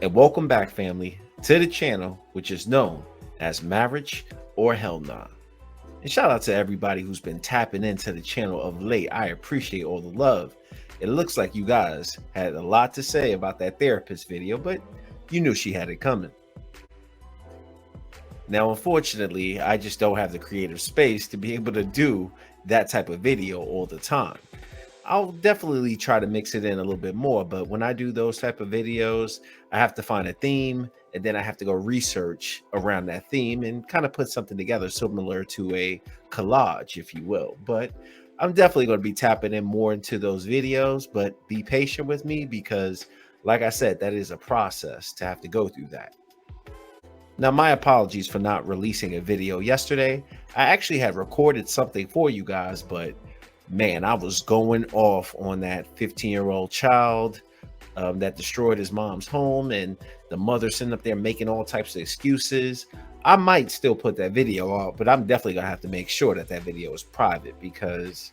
And welcome back, family, to the channel, which is known as Marriage or Hell Nah. And shout out to everybody who's been tapping into the channel of late. I appreciate all the love. It looks like you guys had a lot to say about that therapist video, but you knew she had it coming. Now, unfortunately, I just don't have the creative space to be able to do that type of video all the time. I'll definitely try to mix it in a little bit more, but when I do those type of videos, I have to find a theme and then I have to go research around that theme and kind of put something together similar to a collage, if you will. But I'm definitely going to be tapping in more into those videos, but be patient with me because, like I said, that is a process to have to go through that. Now, my apologies for not releasing a video yesterday. I actually had recorded something for you guys, but man, I was going off on that 15-year-old child that destroyed his mom's home, and the mother sitting up there making all types of excuses. I might still put that video out, but I'm definitely gonna have to make sure that that video is private because,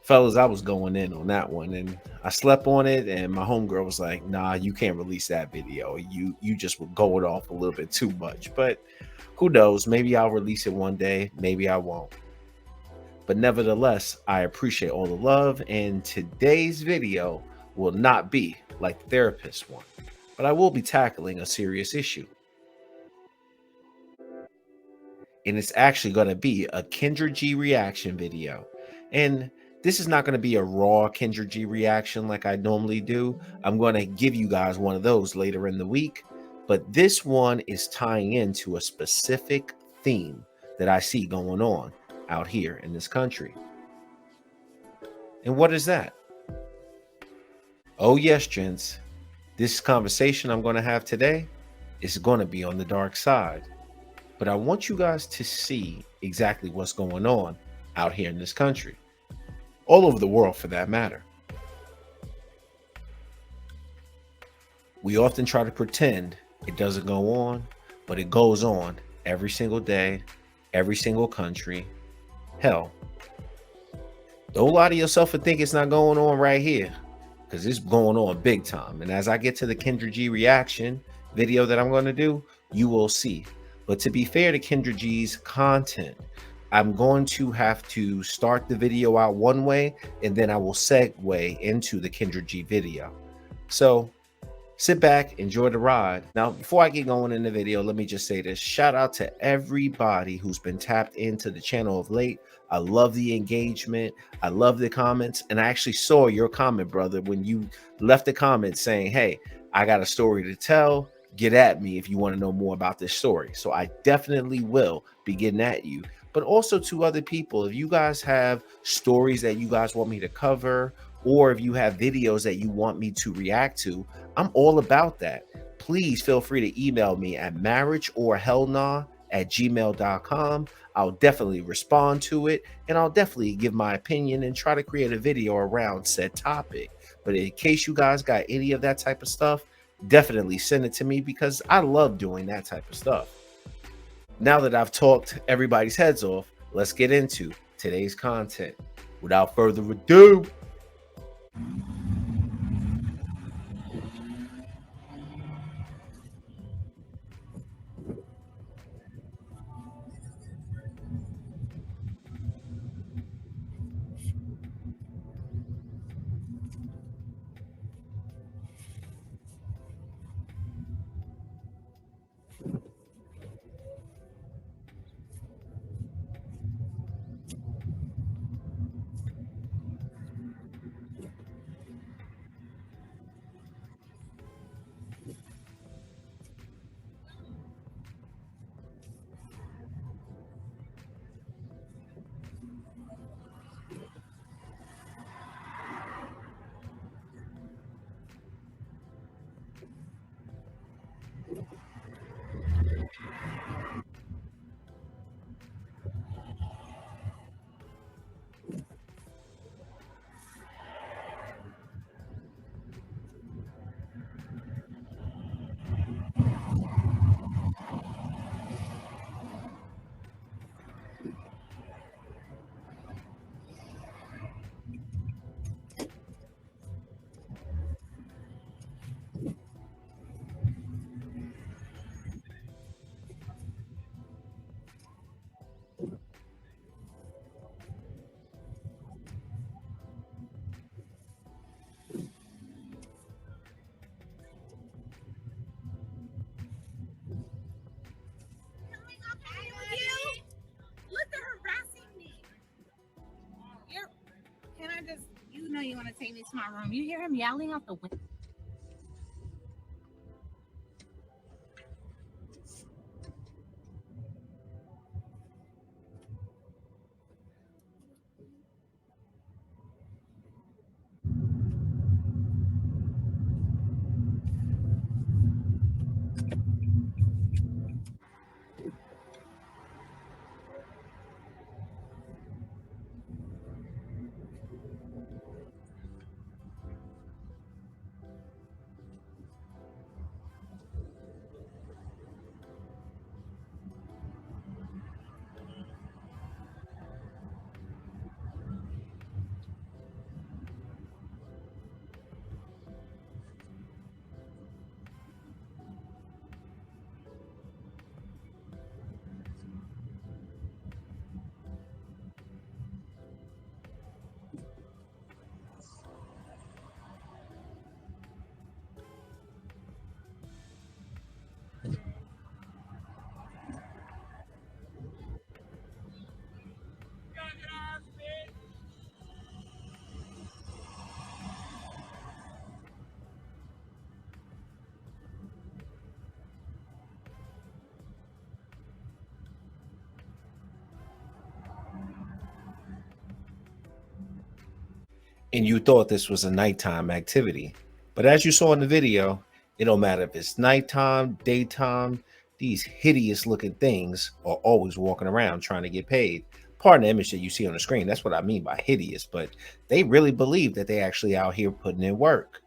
fellas, I was going in on that one, and I slept on it, and my homegirl was like, "Nah, you can't release that video. You just were going off a little bit too much." But who knows? Maybe I'll release it one day. Maybe I won't. But nevertheless, I appreciate all the love, and today's video will not be like the therapist one, but I will be tackling a serious issue. And it's actually going to be a Kendra G reaction video. And this is not going to be a raw Kendra G reaction like I normally do. I'm going to give you guys one of those later in the week, but this one is tying into a specific theme that I see going on out here in this country. And what is that? Oh, yes, gents. This conversation I'm going to have today is going to be on the dark side. But I want you guys to see exactly what's going on out here in this country, all over the world for that matter. We often try to pretend it doesn't go on, but it goes on every single day, every single country. Hell, don't lie to yourself and think it's not going on right here, because it's going on big time. And as I get to the Kendra G reaction video that I'm going to do, you will see. But to be fair to Kendra G's content, I'm going to have to start the video out one way, and then I will segue into the Kendra G video. So sit back, enjoy the ride. Now, before I get going in the video, let me just say this. Shout out to everybody who's been tapped into the channel of late. I love the engagement. I love the comments. And I actually saw your comment, brother, when you left a comment saying, "Hey, I got a story to tell. Get at me if you want to know more about this story." So I definitely will be getting at you. But also to other people, if you guys have stories that you guys want me to cover, or if you have videos that you want me to react to, I'm all about that. Please feel free to email me at marriageorhellnah@gmail.com. I'll definitely respond to it, and I'll definitely give my opinion and try to create a video around said topic. But in case you guys got any of that type of stuff, definitely send it to me because I love doing that type of stuff. Now that I've talked everybody's heads off, let's get into today's content. Without further ado, to take me to my room. You hear him yelling out the window? And you thought this was a nighttime activity. But as you saw in the video, it don't matter if it's nighttime, daytime, these hideous looking things are always walking around trying to get paid. Pardon the image that you see on the screen. That's what I mean by hideous, but they really believe that they actually out here putting in work.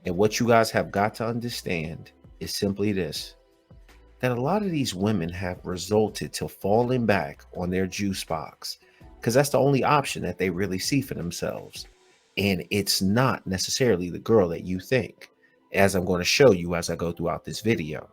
And what you guys have got to understand is simply this, that a lot of these women have resulted to falling back on their juice box because that's the only option that they really see for themselves. And it's not necessarily the girl that you think, as I'm going to show you as I go throughout this video.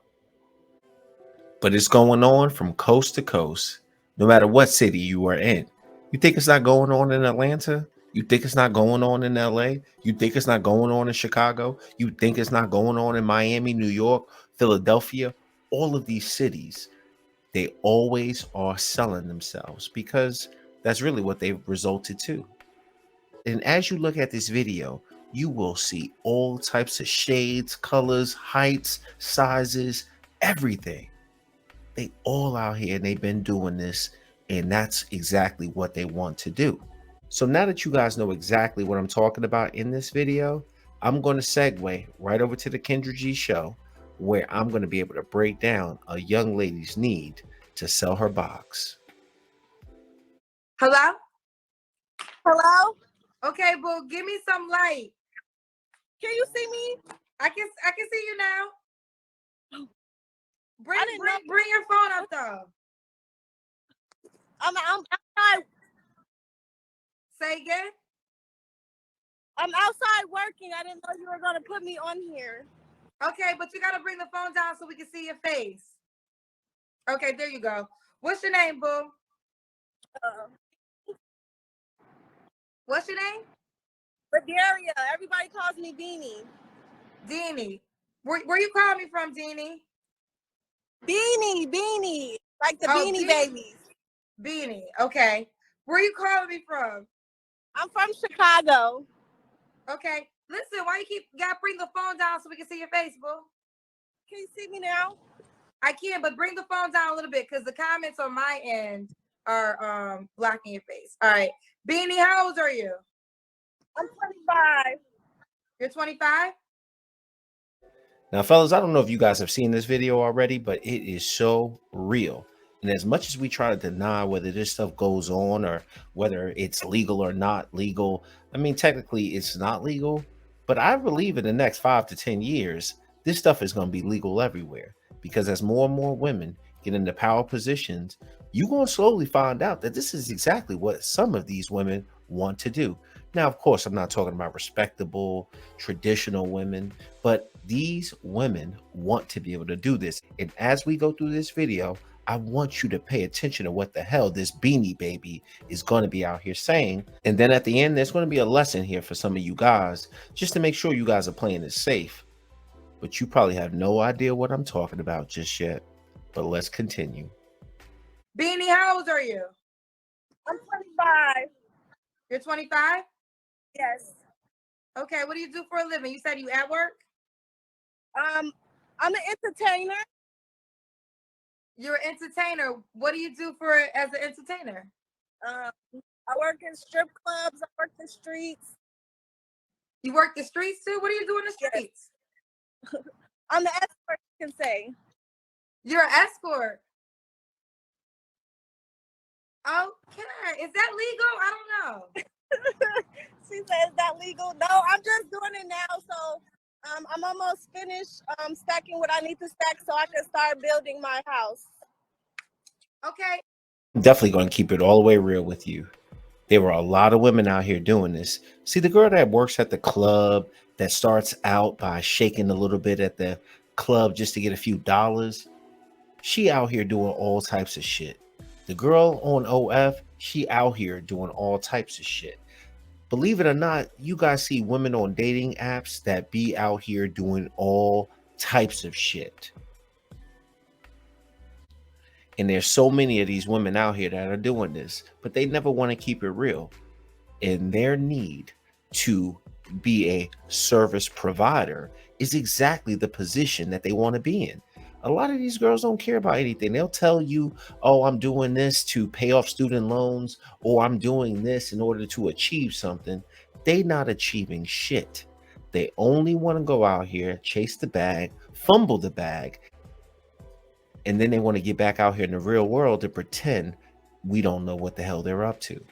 But it's going on from coast to coast, no matter what city you are in. You think it's not going on in Atlanta? You think it's not going on in LA? You think it's not going on in Chicago? You think it's not going on in Miami, New York, Philadelphia? All of these cities, they always are selling themselves because that's really what they've resulted to. And as you look at this video, you will see all types of shades, colors, heights, sizes, everything. They all out here and they've been doing this, and that's exactly what they want to do. So now that you guys know exactly what I'm talking about in this video, I'm going to segue right over to the Kendra G show, where I'm going to be able to break down a young lady's need to sell her box. Hello? Hello? Okay, boo, give me some light. Can you see me? I can see you now. Bring your phone up though. I'm outside. Say again? I'm outside working. I didn't know you were gonna put me on here. Okay, but you gotta bring the phone down so we can see your face. Okay, there you go. What's your name, boo? What's your name? Bulgaria. Everybody calls me Beanie. Deanie. Where you calling me from, Deanie? Beanie. Like the Beanie Babies. Beanie. Okay. Where you calling me from? I'm from Chicago. Okay. Listen, why you gotta bring the phone down so we can see your face, boo? Can you see me now? I can, but bring the phone down a little bit because the comments on my end are blocking your face. All right. Beanie, how old are you? I'm 25. You're 25? Now, fellas, I don't know if you guys have seen this video already, but it is so real. And as much as we try to deny whether this stuff goes on or whether it's legal or not legal, I mean, technically it's not legal, but I believe in the next 5 to 10 years, this stuff is going to be legal everywhere. Because as more and more women get into power positions, you're going to slowly find out that this is exactly what some of these women want to do. Now, of course, I'm not talking about respectable, traditional women, but these women want to be able to do this. And as we go through this video, I want you to pay attention to what the hell this Beanie Baby is going to be out here saying. And then at the end, there's going to be a lesson here for some of you guys, just to make sure you guys are playing it safe. But you probably have no idea what I'm talking about just yet. But let's continue. Beanie, how old are you? I'm 25. You're 25? Yes. Okay, what do you do for a living? You said you at work? I'm an entertainer. You're an entertainer. What do you do for as an entertainer? I work in strip clubs. I work the streets. You work the streets too? What do you do in the streets? Yes. I'm the escort, you can say. You're an escort. Okay. Is that legal? I don't know. She says that legal. No, I'm just doing it now. So I'm almost finished stacking what I need to stack so I can start building my house. Okay. I'm definitely going to keep it all the way real with you. There were a lot of women out here doing this. See, the girl that works at the club that starts out by shaking a little bit at the club just to get a few dollars, she out here doing all types of shit. The girl on OF, she out here doing all types of shit. Believe it or not, you guys see women on dating apps that be out here doing all types of shit. And there's so many of these women out here that are doing this, but they never want to keep it real. And their need to be a service provider is exactly the position that they want to be in. A lot of these girls don't care about anything. They'll tell you, oh, I'm doing this to pay off student loans, or I'm doing this in order to achieve something. They not achieving shit. They only want to go out here, chase the bag, fumble the bag, and then they want to get back out here in the real world to pretend we don't know what the hell they're up to.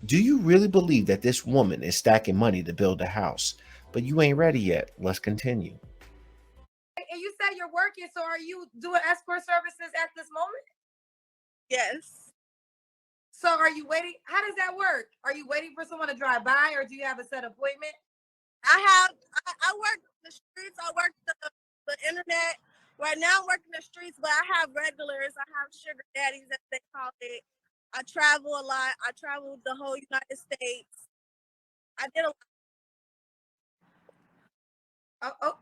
Do you really believe that this woman is stacking money to build a house? But you ain't ready yet. Let's continue. And you said you're working, so are you doing escort services at this moment? Yes. So are you waiting? How does that work? Are you waiting for someone to drive by, or do you have a set appointment? I work the streets. I work the internet. Right now I'm working the streets, but I have regulars. I have sugar daddies, as they call it. I travel a lot. I travel the whole United States. I did a lot.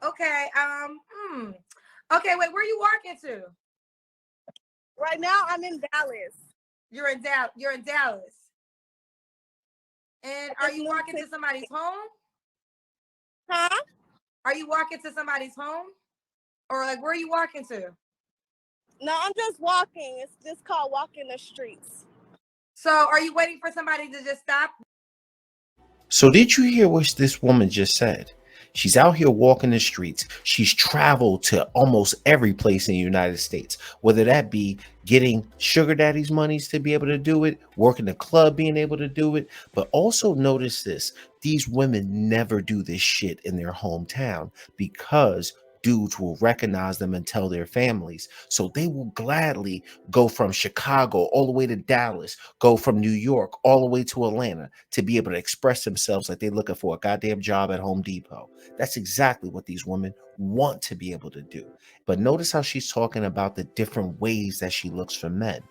Okay. Okay, wait, where are you walking to? Right now I'm in Dallas. You're in Dallas. And are you walking to somebody's home? Huh? Are you walking to somebody's home? Or like where are you walking to? No, I'm just walking. It's just called walking the streets. So are you waiting for somebody to just stop? So did you hear what this woman just said? She's out here walking the streets. She's traveled to almost every place in the United States, whether that be getting sugar daddy's monies to be able to do it, working the club, being able to do it. But also notice this, these women never do this shit in their hometown because dudes will recognize them and tell their families. So they will gladly go from Chicago all the way to Dallas, go from New York all the way to Atlanta to be able to express themselves like they're looking for a goddamn job at Home Depot. That's exactly what these women want to be able to do. But notice how she's talking about the different ways that she looks for men.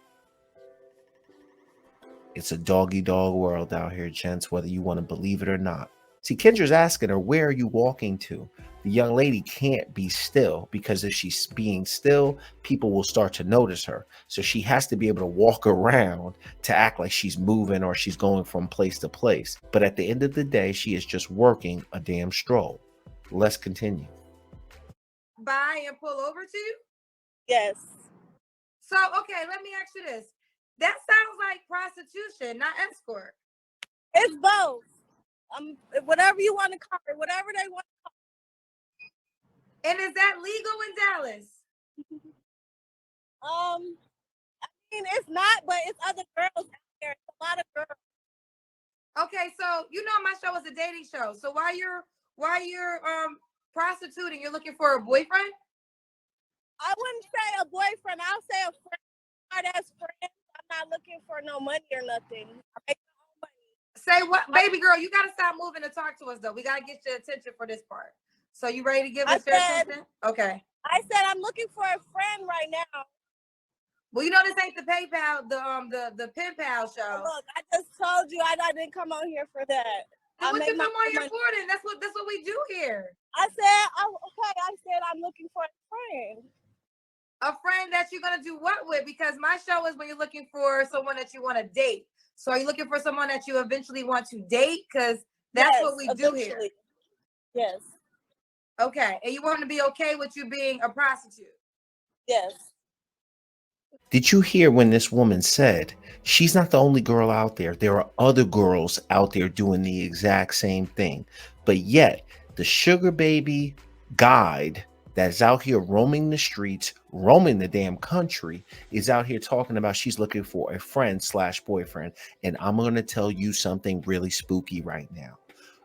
It's a doggy dog world out here, gents, whether you want to believe it or not. See, Kendra's asking her, where are you walking to? The young lady can't be still because if she's being still, people will start to notice her. So she has to be able to walk around to act like she's moving or she's going from place to place. But at the end of the day, she is just working a damn stroll. Let's continue. Buy and pull over to you? Yes. So, okay, let me ask you this. That sounds like prostitution, not escort. It's both. Whatever you want to call it, whatever they want to call it. And is that legal in Dallas? I mean, it's not, but it's other girls out there. It's a lot of girls. Okay, so you know my show is a dating show. So while you're prostituting, you're looking for a boyfriend? I wouldn't say a boyfriend. I'll say a friend. As friends. I'm not looking for no money or nothing. I make my own money. Say what, baby girl? You gotta stop moving to talk to us though. We gotta get your attention for this part. So you ready to give us your attention? Okay. I said I'm looking for a friend right now. Well, you know this ain't the PayPal, the pen pal show. Look, I just told you I didn't come on here for that. Then what you come on here for then? That's what we do here. I said, okay. I said I'm looking for a friend. A friend that you're gonna do what with? Because my show is when you're looking for someone that you want to date. So are you looking for someone that you eventually want to date? Because That's Yes, what we do here. eventually. Yes. Okay. And you want to be okay with you being a prostitute? Yes. Did you hear when this woman said she's not the only girl out there? There are other girls out there doing the exact same thing. But yet, the sugar baby guide that's out here roaming the streets, roaming the damn country, is out here talking about she's looking for a friend slash boyfriend. And I'm going to tell you something really spooky right now.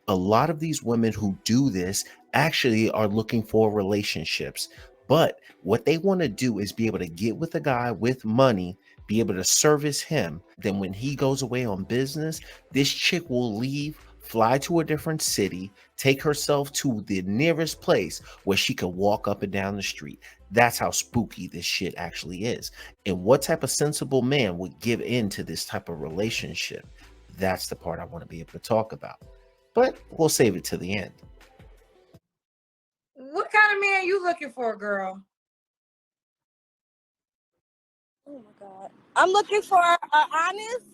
A lot of these women who do this actually are looking for relationships. But what they want to do is be able to get with a guy with money, be able to service him. Then when he goes away on business, this chick will leave, fly to a different city, take herself to the nearest place where she can walk up and down the street. That's how spooky this shit actually is. And what type of sensible man would give in to this type of relationship? That's the part I want to be able to talk about. But we'll save it to the end. What kind of man you looking for, girl? Oh my God. I'm looking for an honest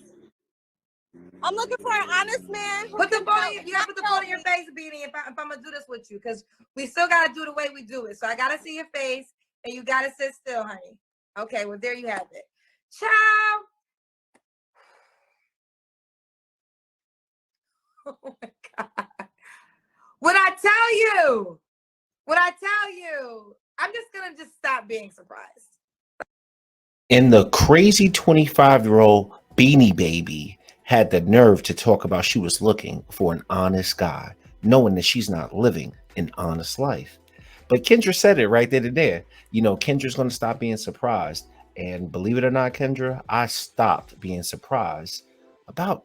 man. Put the phone in, you gotta put the phone in your face, Beanie, if I'm gonna do this with you, because we still gotta do the way we do it. So I gotta see your face and you gotta sit still, honey. Okay, well, there you have it. Ciao. Oh my God. What I tell you, I'm just gonna stop being surprised. And the crazy 25-year-old Beanie Baby had the nerve to talk about she was looking for an honest guy, knowing that she's not living an honest life. But Kendra said it right then and there. You know, Kendra's going to stop being surprised. And believe it or not, Kendra, I stopped being surprised about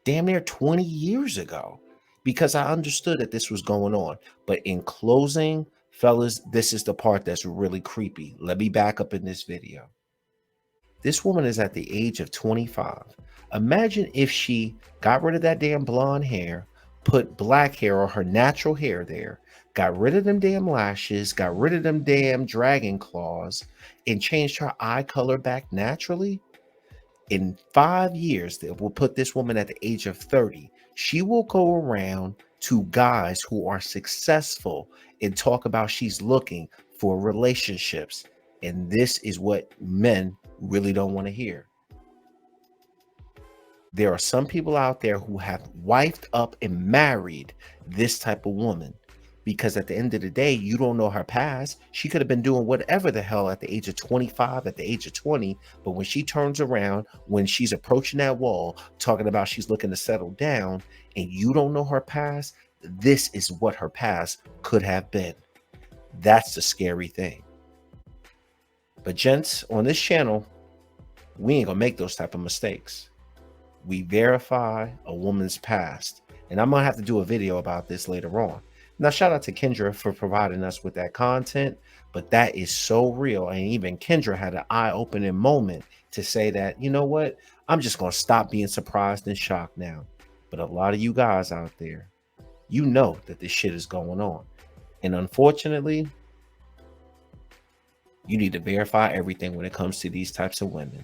damn near 20 years ago because I understood that this was going on. But in closing, fellas, this is the part that's really creepy. Let me back up in this video. This woman is at the age of 25. Imagine if she got rid of that damn blonde hair, put black hair or her natural hair there, got rid of them damn lashes, got rid of them damn dragon claws, and changed her eye color back naturally. In 5 years, that will put this woman at the age of 30. She will go around to guys who are successful and talk about she's looking for relationships. And this is what men really don't want to hear. There are some people out there who have wifed up and married this type of woman because at the end of the day, you don't know her past. She could have been doing whatever the hell at the age of 25, at the age of 20. But when she turns around, when she's approaching that wall, talking about she's looking to settle down and you don't know her past, this is what her past could have been. That's the scary thing. But gents, on this channel, we ain't gonna make those type of mistakes. We verify a woman's past. And I'm gonna have to do a video about this later on. Now, shout out to Kendra for providing us with that content, but that is so real. And even Kendra had an eye-opening moment to say that, you know what? I'm just gonna stop being surprised and shocked now. But a lot of you guys out there, you know that this shit is going on. And unfortunately, you need to verify everything when it comes to these types of women.